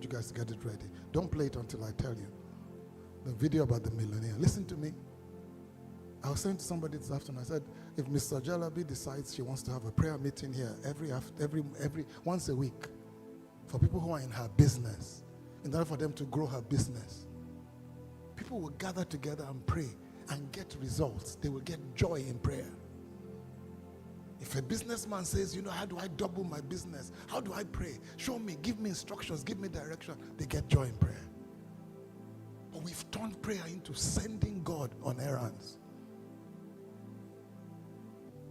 you guys to get it ready. Don't play it until I tell you. The video about the millionaire. Listen to me. I was saying to somebody this afternoon, I said, if Mr. Jalabi decides she wants to have a prayer meeting here every once a week for people who are in her business, in order for them to grow her business, people will gather together and pray and get results. They will get joy in prayer. If a businessman says, how do I double my business? How do I pray? Show me, give me instructions, give me direction. They get joy in prayer. But we've turned prayer into sending God on errands.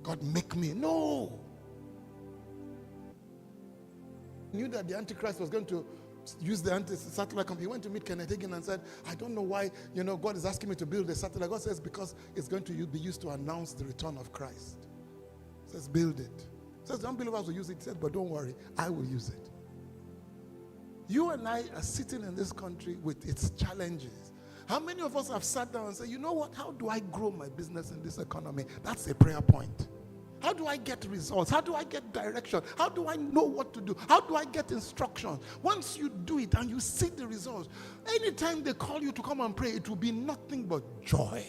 God, make me. No. He knew that the Antichrist was going to use the satellite company. He went to meet Kenneth Hagin and said, I don't know why, God is asking me to build a satellite. God says, because it's going to be used to announce the return of Christ. He says, build it. He says, the unbelievers will use it. He said, but don't worry, I will use it. You and I are sitting in this country with its challenges. How many of us have sat down and said, you know what, how do I grow my business in this economy? That's a prayer point. How do I get results? How do I get direction? How do I know what to do? How do I get instructions? Once you do it and you see the results, anytime they call you to come and pray, it will be nothing but joy.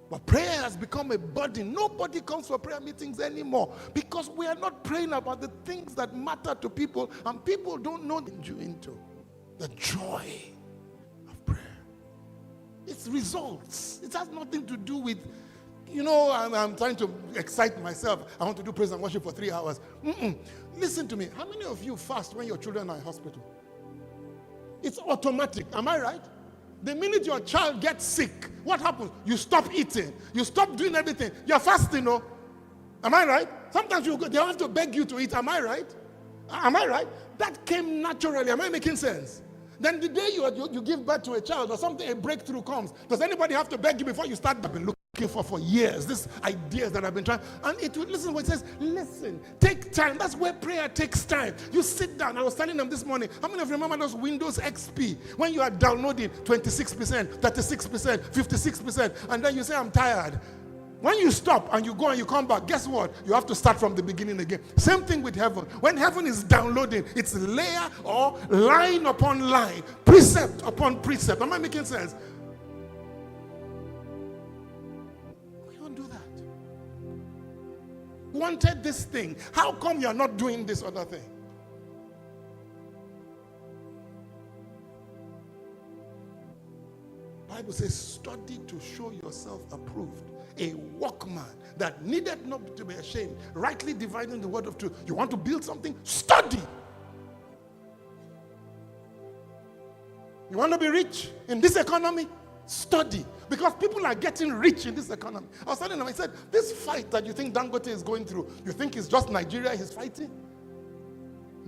But prayer has become a burden. Nobody comes for prayer meetings anymore because we are not praying about the things that matter to people, and people don't know into the joy of prayer. It's results. It has nothing to do with, I'm trying to excite myself. I want to do praise and worship for 3 hours. Listen to me. How many of you fast when your children are in hospital? It's automatic. Am I right? The minute your child gets sick, what happens? You stop eating. You stop doing everything. You're fasting, no? Am I right? Sometimes they have to beg you to eat. Am I right? Am I right? That came naturally. Am I making sense? Then the day you give birth to a child or something, a breakthrough comes. Does anybody have to beg you before you start? I've been looking for years. These ideas that I've been trying. And listen to what it says. Listen, take time. That's where prayer takes time. You sit down. I was telling them this morning. How many of you remember those Windows XP? When you are downloading 26%, 36%, 56%, and then you say, I'm tired. When you stop and you go and you come back, guess what? You have to start from the beginning again. Same thing with heaven. When heaven is downloading, it's layer or line upon line, precept upon precept. Am I making sense? We don't do that. Wanted this thing. How come you're not doing this other thing? Bible says, study to show yourself approved. A workman that needed not to be ashamed, rightly dividing the word of truth. You want to build something? Study. You want to be rich in this economy? Study. Because people are getting rich in this economy. I was telling them, I said, this fight that you think Dangote is going through, you think it's just Nigeria he's fighting?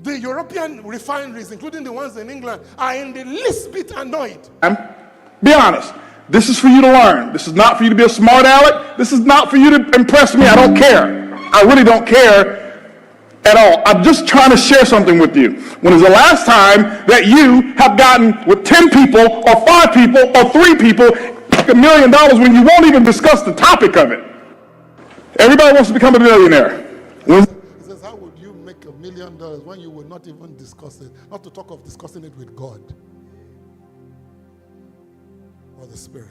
The European refineries, including the ones in England, are in the least bit annoyed. Be honest. This is for you to learn. This is not for you to be a smart aleck. This is not for you to impress me. I don't care. I really don't care at all. I'm just trying to share something with you. When is the last time that you have gotten with 10 people or 5 people or 3 people $1 million when you won't even discuss the topic of it? Everybody wants to become a millionaire. He says, how would you make $1 million when you would not even discuss it? Not to talk of discussing it with God. Or the Spirit.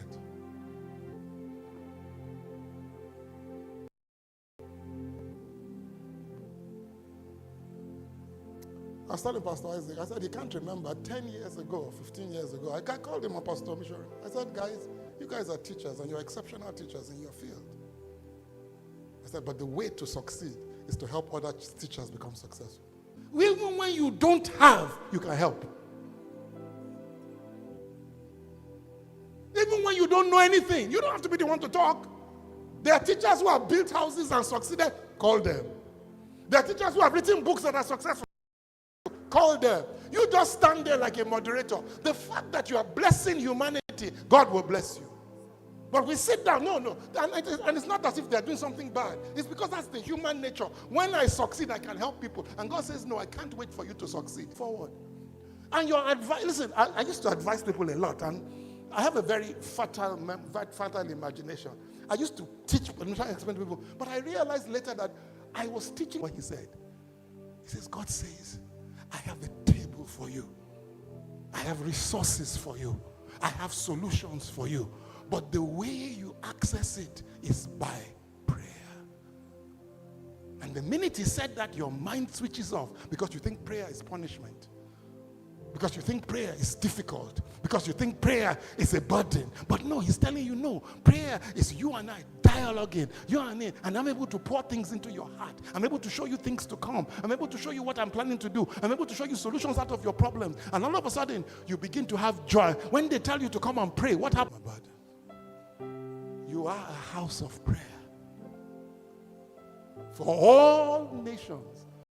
I was telling Pastor Isaac, I said, he can't remember 10 years ago, 15 years ago. I called him a pastor missionary. I said, guys, you guys are teachers and you're exceptional teachers in your field. I said, but the way to succeed is to help other teachers become successful. Even when you don't have, you can help. Even when you don't know anything, you don't have to be the one to talk. There are teachers who have built houses and succeeded, call them. There are teachers who have written books that are successful, call them. You just stand there like a moderator. The fact that you are blessing humanity, God will bless you. But we sit down, no. And it's not as if they're doing something bad. It's because that's the human nature. When I succeed, I can help people. And God says, no, I can't wait for you to succeed. Forward. And your advice, listen, I used to advise people a lot, and I have a very fertile imagination. I used to teach, I'm trying to explain to people, but I realized later that I was teaching what he said. He says, God says, I have a table for you. I have resources for you. I have solutions for you. But the way you access it is by prayer. And the minute he said that, your mind switches off because you think prayer is punishment. Because you think prayer is difficult. Because you think prayer is a burden. But no, he's telling you no. Prayer is you and I dialoguing. You and me. And I'm able to pour things into your heart. I'm able to show you things to come. I'm able to show you what I'm planning to do. I'm able to show you solutions out of your problems. And all of a sudden, you begin to have joy. When they tell you to come and pray, what happens? You are a house of prayer for all nations.